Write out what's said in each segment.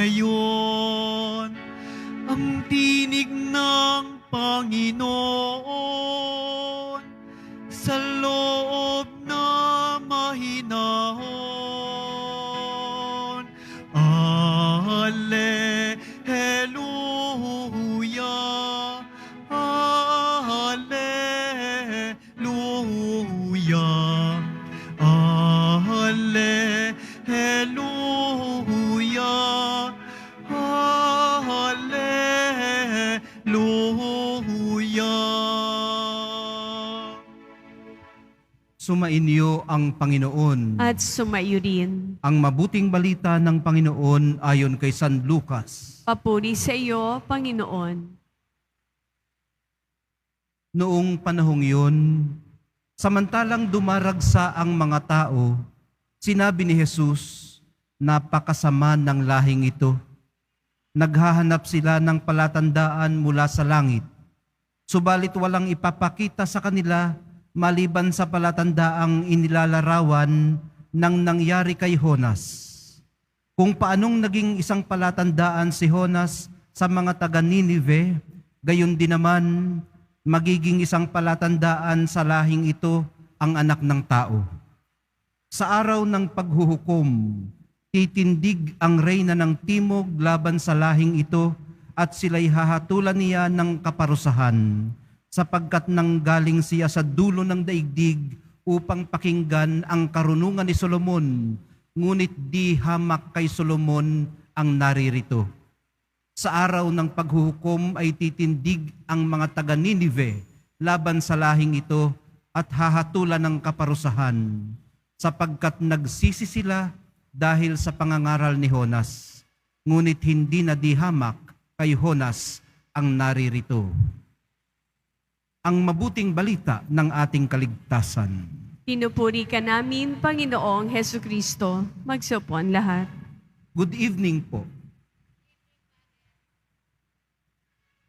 ngayon ang tinig ng Panginoon sa loob na mahinahon. Alleluia, Alleluia, Alleluia, Alleluia. Sumainyo ang Panginoon. At sumaiyo rin. Ang mabuting balita ng Panginoon ayon kay San Lucas. Papuri sa iyo, Panginoon. Noong panahong yun, samantalang dumaragsa ang mga tao, sinabi ni Jesus, napakasama ng lahing ito. Naghahanap sila ng palatandaan mula sa langit, subalit walang ipapakita sa kanila maliban sa palatandaang inilalarawan ng nangyari kay Jonas. Kung paanong naging isang palatandaan si Jonas sa mga taga Ninive, gayon din naman magiging isang palatandaan sa lahing ito ang anak ng tao. Sa araw ng paghuhukom, titindig ang reyna ng timog laban sa lahing ito at sila'y hahatulan niya ng kaparusahan, sapagkat nanggaling siya sa dulo ng daigdig upang pakinggan ang karunungan ni Solomon, ngunit di hamak kay Solomon ang naririto. Sa araw ng paghuhukom ay titindig ang mga taga Ninive laban sa lahing ito at hahatulan ng kaparusahan, sapagkat nagsisi sila dahil sa pangangaral ni Jonas, ngunit hindi na di hamak kay Jonas ang naririto. Ang mabuting balita ng ating kaligtasan. Pinupuri ka namin, Panginoong Hesukristo. Magsupon lahat. Good evening po.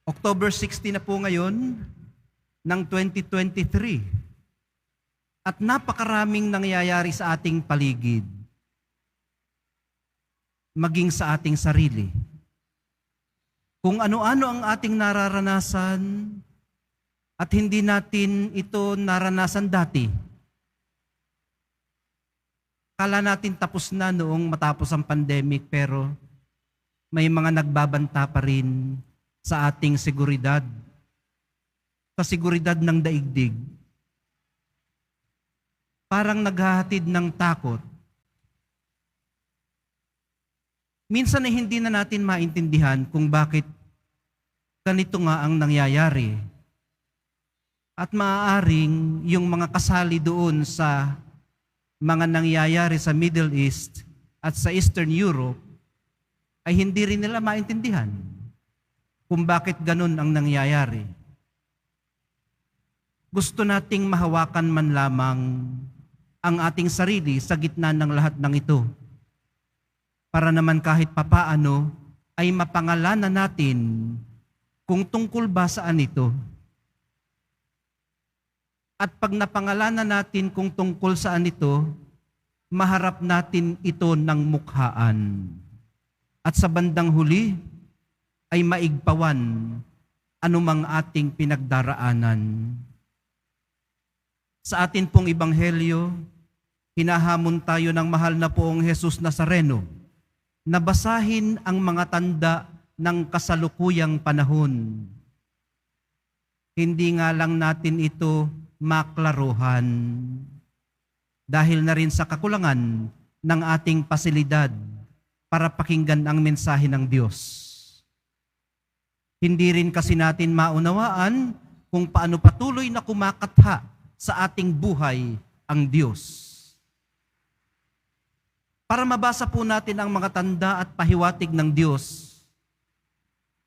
October 16 na po ngayon ng 2023. At napakaraming nangyayari sa ating paligid, maging sa ating sarili. Kung ano-ano ang ating nararanasan, at hindi natin ito naranasan dati. Kala natin tapos na noong matapos ang pandemic, pero may mga nagbabanta pa rin sa ating seguridad, sa seguridad ng daigdig. Parang naghahatid ng takot. Minsan ay hindi na natin maintindihan kung bakit ganito nga ang nangyayari. At maaaring yung mga kasali doon sa mga nangyayari sa Middle East at sa Eastern Europe ay hindi rin nila maintindihan kung bakit ganun ang nangyayari. Gusto nating mahawakan man lamang ang ating sarili sa gitna ng lahat ng ito, para naman kahit papaano ay mapangalanan natin kung tungkol ba saan ito. At pag napangalanan natin kung tungkol saan ito, maharap natin ito ng mukhaan. At sa bandang huli ay maigpawan anumang ating pinagdaraanan. Sa atin pong ebanghelyo, hinahamon tayo ng mahal na poong Jesus Nazareno na basahin ang mga tanda ng kasalukuyang panahon. Hindi nga lang natin ito maklaruhan dahil na rin sa kakulangan ng ating pasilidad para pakinggan ang mensahe ng Diyos. Hindi rin kasi natin maunawaan kung paano patuloy na kumakatha sa ating buhay ang Diyos. Para mabasa po natin ang mga tanda at pahiwatig ng Diyos,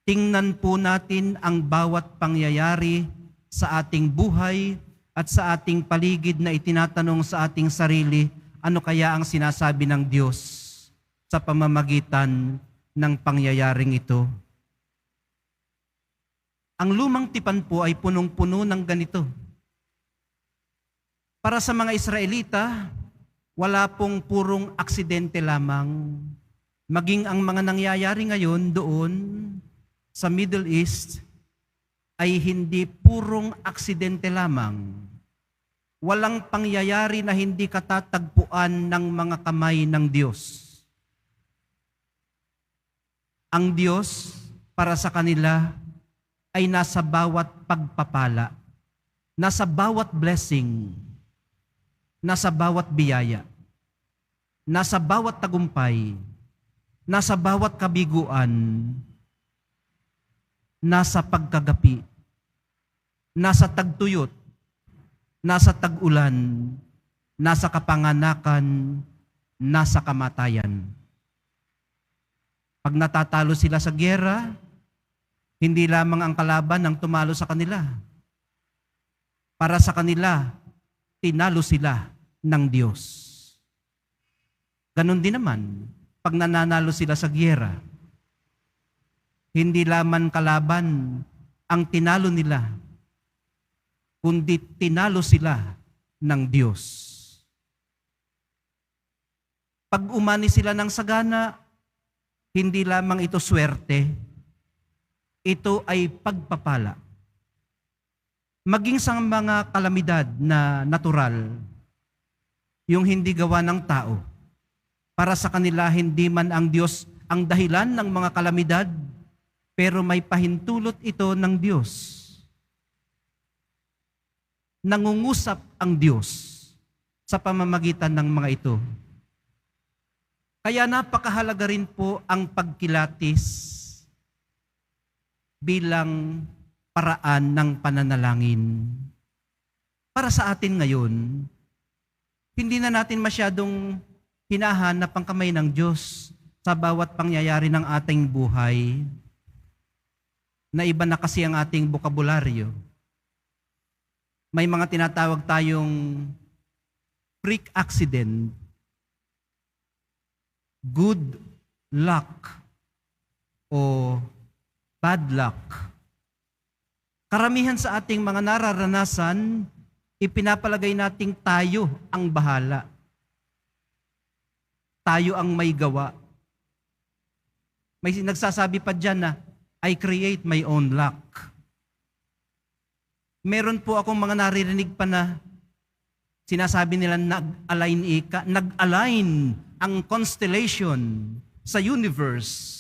tingnan po natin ang bawat pangyayari sa ating buhay at sa ating paligid na itinatanong sa ating sarili, ano kaya ang sinasabi ng Diyos sa pamamagitan ng pangyayaring ito. Ang lumang tipan po ay punong-puno ng ganito. Para sa mga Israelita, wala pong purong aksidente lamang, Maging ang mga nangyayari ngayon doon sa Middle East ay hindi purong aksidente lamang. Walang pangyayari na hindi katatagpuan ng mga kamay ng Diyos. Ang Diyos para sa kanila ay nasa bawat pagpapala, nasa bawat blessing, nasa bawat biyaya, nasa bawat tagumpay, nasa bawat kabiguan, nasa pagkagapi, nasa tagtuyot, nasa tag-ulan, nasa kapanganakan, nasa kamatayan. Pag natatalo sila sa gyera, hindi lamang ang kalaban ang tumalo sa kanila. Para sa kanila, tinalo sila ng Diyos. Ganon din naman, pag nananalo sila sa gyera, hindi lamang kalaban ang tinalo nila, kundi tinalo sila ng Diyos. Pag umani sila ng sagana, hindi lamang ito swerte, ito ay pagpapala. Maging sa mga kalamidad na natural, yung hindi gawa ng tao, para sa kanila hindi man ang Diyos ang dahilan ng mga kalamidad, pero may pahintulot ito ng Diyos. Nangungusap ang Diyos sa pamamagitan ng mga ito. Kaya napakahalaga rin po ang pagkilatis bilang paraan ng pananalangin. Para sa atin ngayon, hindi na natin masyadong hinahanap ang kamay ng Diyos sa bawat pangyayari ng ating buhay. Na iba na kasi ang ating bokabularyo. May mga tinatawag tayong freak accident, good luck, o bad luck. Karamihan sa ating mga nararanasan, ipinapalagay nating tayo ang bahala. Tayo ang may gawa. May nagsasabi pa dyan na, I create my own luck. Meron po akong mga naririnig pa na sinasabi nila nag-align ang constellation sa universe.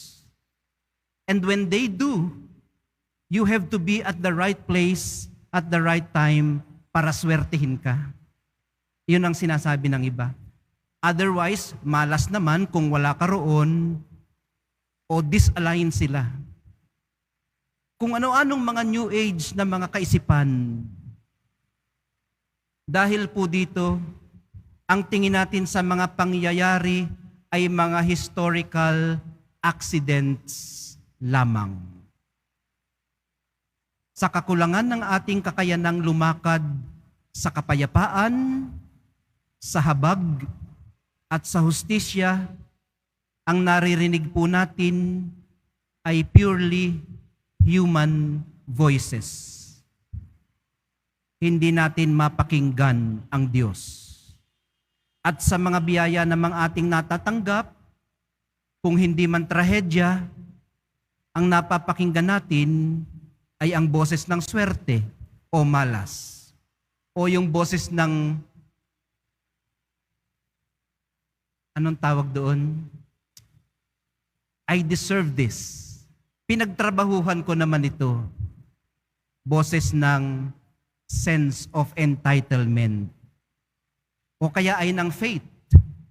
And when they do, you have to be at the right place at the right time para swertihin ka. Yun ang sinasabi ng iba. Otherwise, malas naman kung wala ka roon o disalign sila. Kung ano-anong mga New Age na mga kaisipan. Dahil po dito, ang tingin natin sa mga pangyayari ay mga historical accidents lamang. Sa kakulangan ng ating kakayanang lumakad sa kapayapaan, sa habag, at sa hustisya, ang naririnig po natin ay purely human voices. Hindi natin mapakinggan ang Diyos. At sa mga biyaya na mga ating natatanggap, kung hindi man trahedya, ang napapakinggan natin ay ang boses ng swerte o malas. O yung boses ng, anong tawag doon? I deserve this. Pinagtrabahuhan ko naman ito. Boses ng sense of entitlement. O kaya ay ng faith,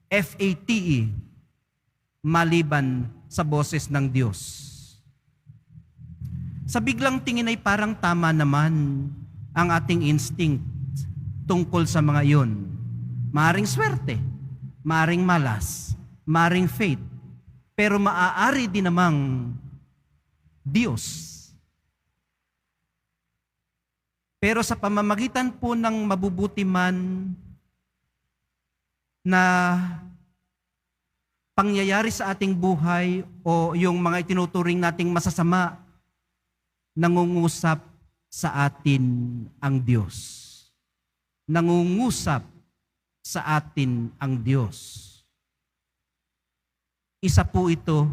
F-A-T-E, maliban sa boses ng Diyos. Sa biglang tingin ay parang tama naman ang ating instinct tungkol sa mga iyon. Maaring swerte, maaring malas, maaring faith, pero maaari din namang Diyos. Pero sa pamamagitan po ng mabubuti man na pangyayari sa ating buhay o yung mga itinuturing nating masasama, nangungusap sa atin ang Diyos. Nangungusap sa atin ang Diyos. Isa po ito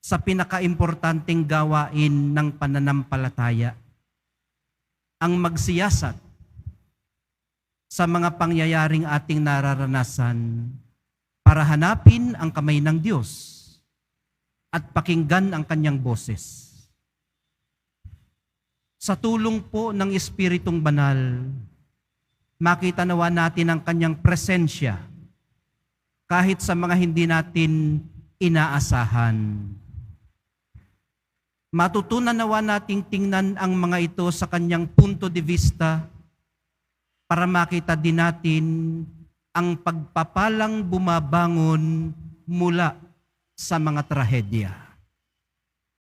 sa pinakaimportanteng gawain ng pananampalataya. Ang magsiyasat sa mga pangyayaring ating nararanasan para hanapin ang kamay ng Diyos at pakinggan ang kanyang boses. Sa tulong po ng Espiritong Banal, makita nawa natin ang kanyang presensya kahit sa mga hindi natin inaasahan. Matutunan nawa nating tingnan ang mga ito sa kanyang punto de vista para makita din natin ang pagpapalang bumabangon mula sa mga trahedya.